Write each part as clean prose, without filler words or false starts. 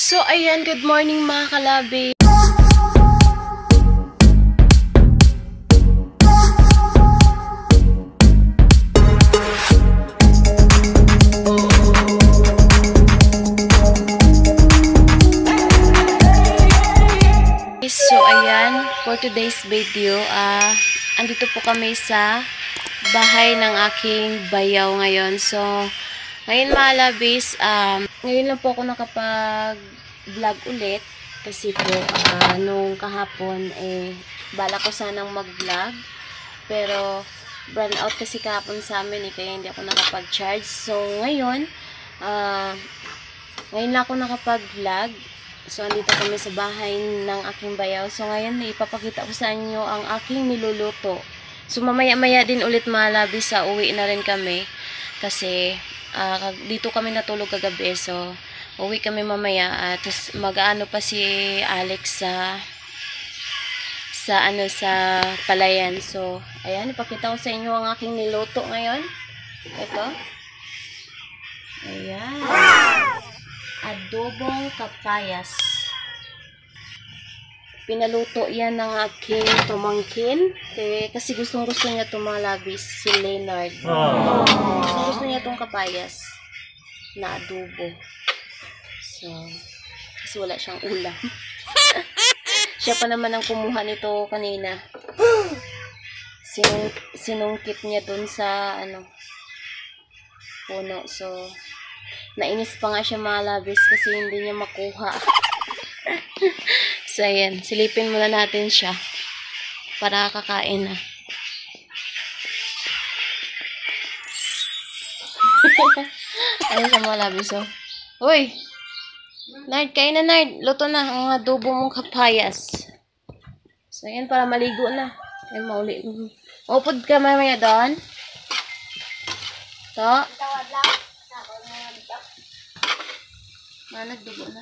So, ayan, good morning mga kalabi. So, ayan, for today's video, andito po kami sa bahay ng aking bayaw ngayon. So, ngayon mga labis, ngayon lang po ako nakapag-vlog ulit. Kasi po, nung kahapon, bala ko sanang mag-vlog. Pero, burn out kasi kahapon sa amin, kaya hindi ako nakapag-charge. So, ngayon lang ako nakapag-vlog. So, andito kami sa bahay ng aking bayaw. So, ngayon, ipapakita ko sa inyo ang aking niluluto. So, mamaya-maya din ulit mga labis, uwi na rin kami. Kasi, dito kami natulog kagabi. So, uwi kami mamaya. Tapos, mag-ano pa si Alex sa palayan. So, ayan, ipakita ko sa inyo ang aking niluto ngayon. Ito. Ayan. Adobong kapayas. Pinaluto yan ng aking pamangkin. Kasi gustong-gusto niya itong mga labis. Si Leonard. Gusto niya itong kapayas na adobo. So, kasi wala siyang ulam. Siya pa naman ang kumuha nito kanina. Sinungkit niya dun sa puno. So, nainis pa nga siya mga labis kasi hindi niya makuha. So, ayan. Silipin muna natin siya para kakain na. Ayun sa mga labis, oh. Uy! Nard, kain na, Nard. Luto na ang adobo mong kapayas. So, ayan, para maligo na. Ay, mauli. Upod ka mamaya doon. To. Nagdugo na.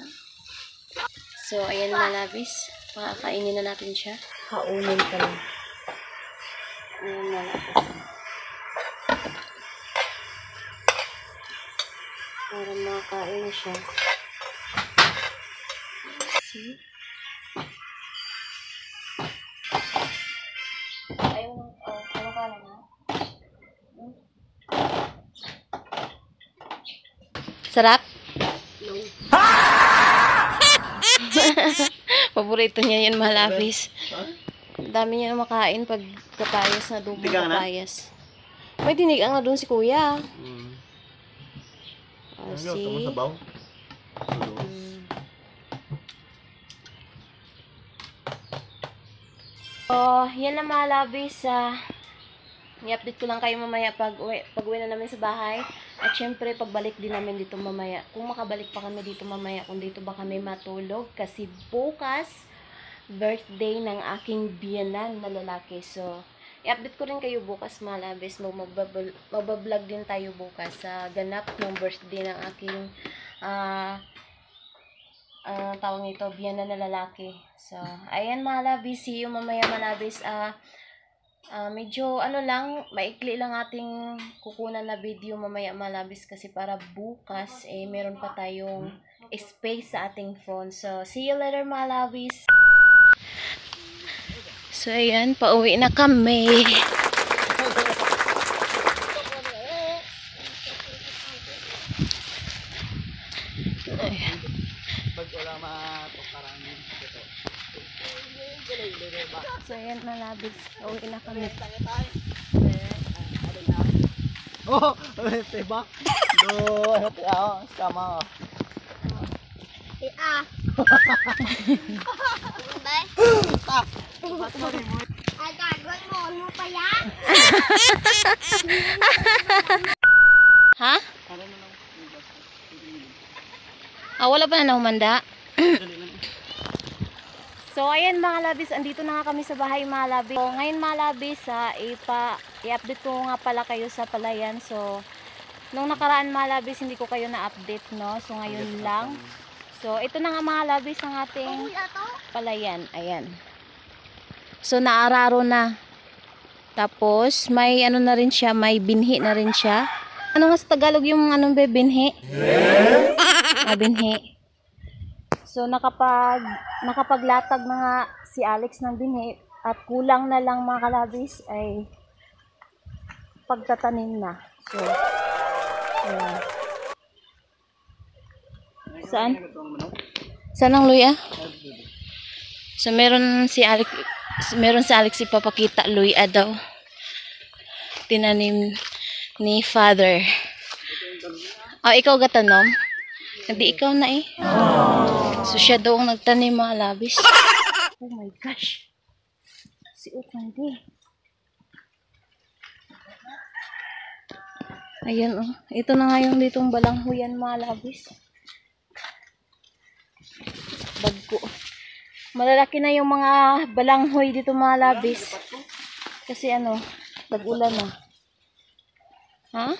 So, ayan mga labis. Pakakainin na natin siya. Kaunin ka lang. Ayan mga labis. Para makakain na siya. See? Ayaw ano ka lang ha? Sarap? Paborito niya yun, malabis. Ang dami niya makain pag kapayas na adobo kapayas. May dinigang na doon si kuya. Si yan na malabis. I-update ko lang kayo mamaya pag uwi na namin sa bahay. At syempre, pagbalik din namin dito mamaya. Kung makabalik pa kami dito mamaya, kung dito ba kami matulog. Kasi bukas, birthday ng aking biyenan na lalaki. So, i-update ko rin kayo bukas mga labis. Magbablog din tayo bukas sa ganap ng birthday ng aking tawag nito, biyenan na lalaki. So, ayan mga labis. See you mamaya mga labis. Medyo maikli lang ating kukunan na video mamaya malabis kasi para bukas meron pa tayong space sa ating phone. So, see you later mga labis. So, ayan, pauwi na kami. Ayan. So, ayan malabis. Uwi na kami. Oh, tebak. Sama. Ha? Wala pa na humanda. So, ayan mga labis, andito na nga kami sa bahay mga labis. So, ngayon mga labis, i-update ko nga pala kayo sa palayan. So, nung nakaraan mga labis, hindi ko kayo na-update, no? So, ngayon lang. So, ito na nga mga labis ang ating palayan. Ayan. So, naararo na. Tapos, may na rin siya, may binhi na rin siya. Ano nga sa Tagalog yung binhi? Binhi. So nakapaglatag na nga si Alex ng binhi at kulang na lang mga kalabis ay pagtatanim na. So ayan. Saan? Saan ang luya? So meron si Alex ipapakita luya daw. Tinanim ni father. Oh, ikaw gatanom? Hindi ikaw na eh. So siya daw ang nagtanim mga labis. Oh my gosh. Si Utandi. Ayan oh. Ito na nga yung ditong balanghuyan mga labis. Bagko. Malalaki na yung mga balanghoy dito mga labis. Kasi ano, tag-ulan na. Ha?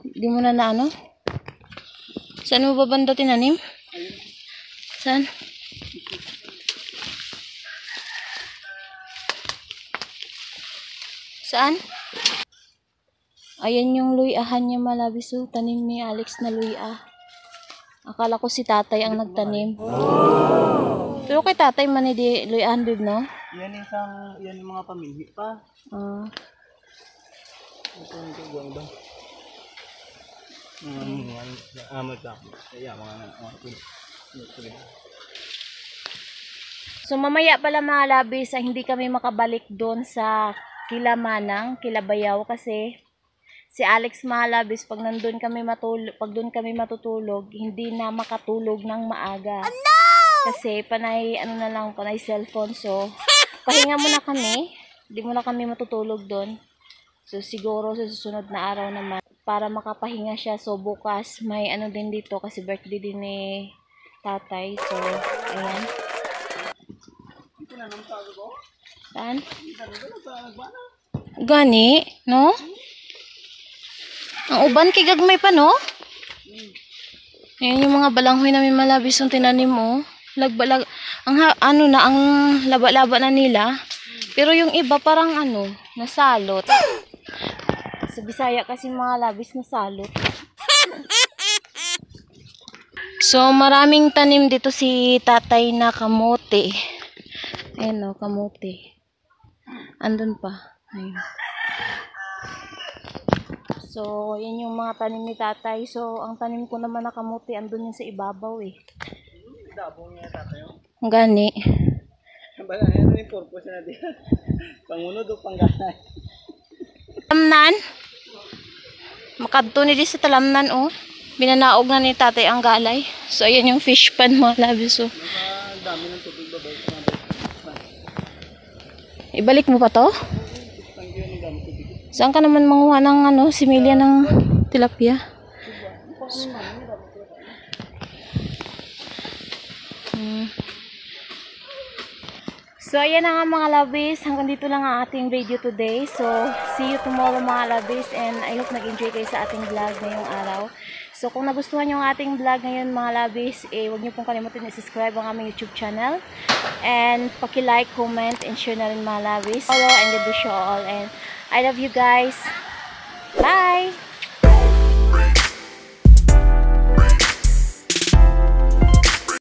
Di mo na ano? Saan mo ba banda tinanim? Saan? Saan? Ayan yung luyahan niya malabis. So, tanim ni Alex na luya. Akala ko si tatay ang nagtanim. Pero kay tatay man di luyahan bib, no? Yan yung mga pamilya pa. Ito yung tubuan ba? So mamaya pala mga labis ay hindi kami makabalik doon sa Kila Manang, Kila Bayaw kasi si Alex mga labis pag nandun kami doon kami matutulog, hindi na makatulog ng maaga. Oh, no! Kasi panay panay cellphone. So pahinga muna kami, hindi muna kami matutulog doon. So siguro sa susunod na araw naman para makapahinga siya. So bukas may din dito kasi birthday din ni tatay. So ayan. Saan? Gani, no? Ang uban kay gagmay pa, no? Ayan yung mga balanghoy namin malabis yung tinanim mo. Lagbalag ang laba-laba na nila. Pero yung iba parang nasalot. Sa Bisaya kasi mga labis nasalot. So maraming tanim dito si tatay na kamote. Ayan o, kamote. Andun pa. Ayun. So, yan yung mga tanim ni tatay. So, ang tanim ko naman na kamote, andun yun sa ibabaw eh. Dabong niya tatay. Ang gani. Ano yung purpose na diyan? Pangunod o pangganay? Talamnan. Makadto ni di sa talamnan oh. Binanaog na ni tatay ang galay. So, ayan yung fish pan mga labis oh. Ang dami ng tubig babay. Ibalik mo pa to? Saan ka naman manguha ng similya ng tilapia? So, ayan na nga mga labis. Hanggang dito lang ang ating video today. So, see you tomorrow mga labis. And I hope nag-enjoy kayo sa ating vlog ngayong araw. So, kung nagustuhan nyo ang ating vlog ngayon mga labis, huwag nyo pong kalimutan i-subscribe ang aming YouTube channel. And paki-like, comment, and share na rin mga labis. Follow and God bless you all. And I love you guys. Bye!